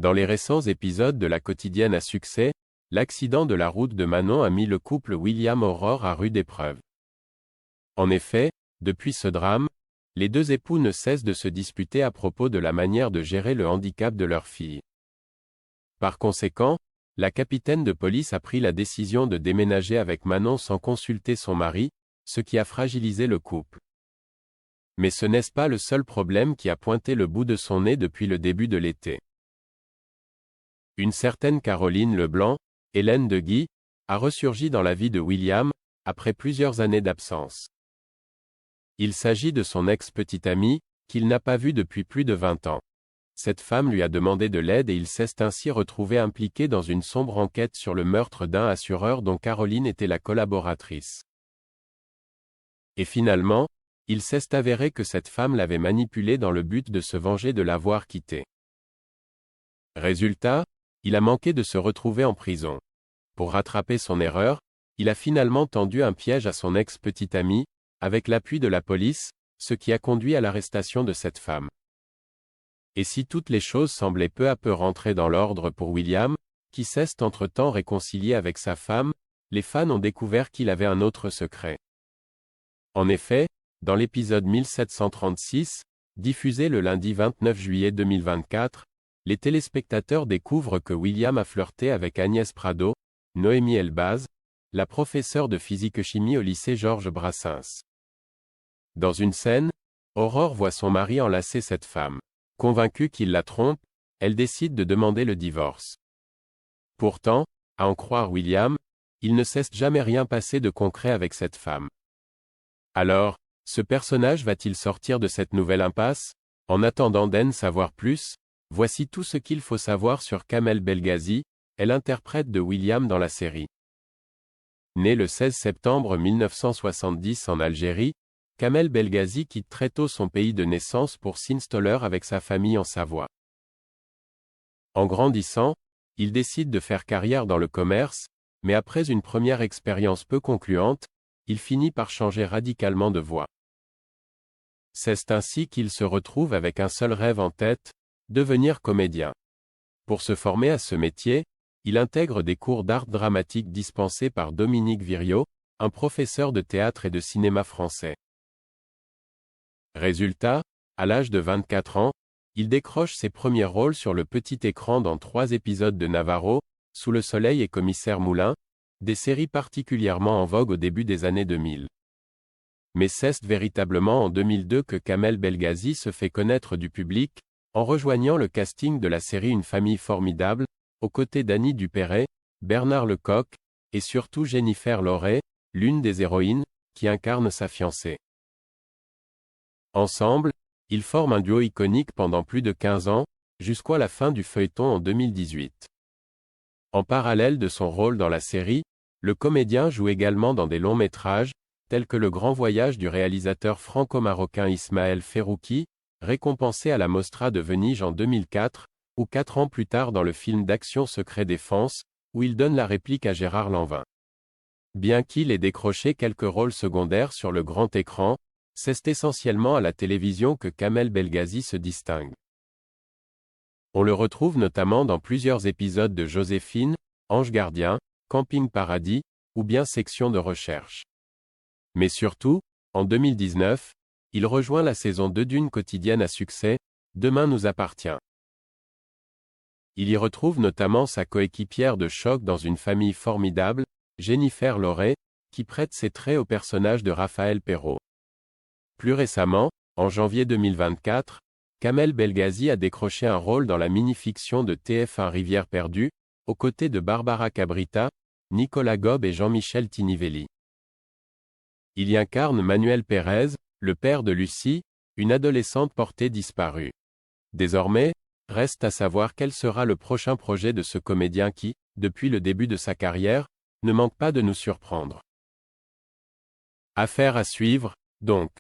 Dans les récents épisodes de la quotidienne à succès, l'accident de la route de Manon a mis le couple William Aurore à rude épreuve. En effet, depuis ce drame, les deux époux ne cessent de se disputer à propos de la manière de gérer le handicap de leur fille. Par conséquent, la capitaine de police a pris la décision de déménager avec Manon sans consulter son mari, ce qui a fragilisé le couple. Mais ce n'est pas le seul problème qui a pointé le bout de son nez depuis le début de l'été. Une certaine Caroline Leblanc, Hélène de Guy, a ressurgi dans la vie de William, après plusieurs années d'absence. Il s'agit de son ex-petite amie, qu'il n'a pas vue depuis plus de 20 ans. Cette femme lui a demandé de l'aide et il s'est ainsi retrouvé impliqué dans une sombre enquête sur le meurtre d'un assureur dont Caroline était la collaboratrice. Et finalement, il s'est avéré que cette femme l'avait manipulé dans le but de se venger de l'avoir quitté. Résultat, il a manqué de se retrouver en prison. Pour rattraper son erreur, il a finalement tendu un piège à son ex-petite amie, avec l'appui de la police, ce qui a conduit à l'arrestation de cette femme. Et si toutes les choses semblaient peu à peu rentrer dans l'ordre pour William, qui s'est entre-temps réconcilié avec sa femme, les fans ont découvert qu'il avait un autre secret. En effet, dans l'épisode 1736, diffusé le lundi 29 juillet 2024, les téléspectateurs découvrent que William a flirté avec Agnès Prado, Noémie Elbaz, la professeure de physique-chimie au lycée Georges Brassens. Dans une scène, Aurore voit son mari enlacer cette femme. Convaincue qu'il la trompe, elle décide de demander le divorce. Pourtant, à en croire William, il ne s'est jamais rien passé de concret avec cette femme. Alors, ce personnage va-t-il sortir de cette nouvelle impasse? En attendant d'en savoir plus, voici tout ce qu'il faut savoir sur Kamel Belghazi, l'interprète de William dans la série. Né le 16 septembre 1970 en Algérie, Kamel Belghazi quitte très tôt son pays de naissance pour s'installer avec sa famille en Savoie. En grandissant, il décide de faire carrière dans le commerce, mais après une première expérience peu concluante, il finit par changer radicalement de voie. C'est ainsi qu'il se retrouve avec un seul rêve en tête, devenir comédien. Pour se former à ce métier, il intègre des cours d'art dramatique dispensés par Dominique Viriot, un professeur de théâtre et de cinéma français. Résultat, à l'âge de 24 ans, il décroche ses premiers rôles sur le petit écran dans 3 épisodes de Navarro, Sous le soleil et Commissaire Moulin, des séries particulièrement en vogue au début des années 2000. Mais c'est véritablement en 2002 que Kamel Belghazi se fait connaître du public, en rejoignant le casting de la série Une famille formidable, aux côtés d'Annie Dupéret, Bernard Lecoq, et surtout Jennifer Lorey, l'une des héroïnes, qui incarne sa fiancée. Ensemble, ils forment un duo iconique pendant plus de 15 ans, jusqu'à la fin du feuilleton en 2018. En parallèle de son rôle dans la série, le comédien joue également dans des longs métrages, tels que Le Grand Voyage du réalisateur franco-marocain Ismaël Ferrouki, récompensé à la Mostra de Venise en 2004, ou 4 ans plus tard dans le film d'action Secret Défense, où il donne la réplique à Gérard Lanvin. Bien qu'il ait décroché quelques rôles secondaires sur le grand écran, c'est essentiellement à la télévision que Kamel Belghazi se distingue. On le retrouve notamment dans plusieurs épisodes de Joséphine, Ange Gardien, Camping Paradis, ou bien Section de recherche. Mais surtout, en 2019, il rejoint la saison 2 d'une quotidienne à succès, Demain nous appartient. Il y retrouve notamment sa coéquipière de choc dans Une famille formidable, Jennifer Lorey, qui prête ses traits au personnage de Raphaël Perrault. Plus récemment, en janvier 2024, Kamel Belghazi a décroché un rôle dans la mini-fiction de TF1 Rivière perdue, aux côtés de Barbara Cabrita, Nicolas Gob et Jean-Michel Tinivelli. Il y incarne Manuel Pérez, le père de Lucie, une adolescente portée disparue. Désormais, reste à savoir quel sera le prochain projet de ce comédien qui, depuis le début de sa carrière, ne manque pas de nous surprendre. Affaire à suivre, donc.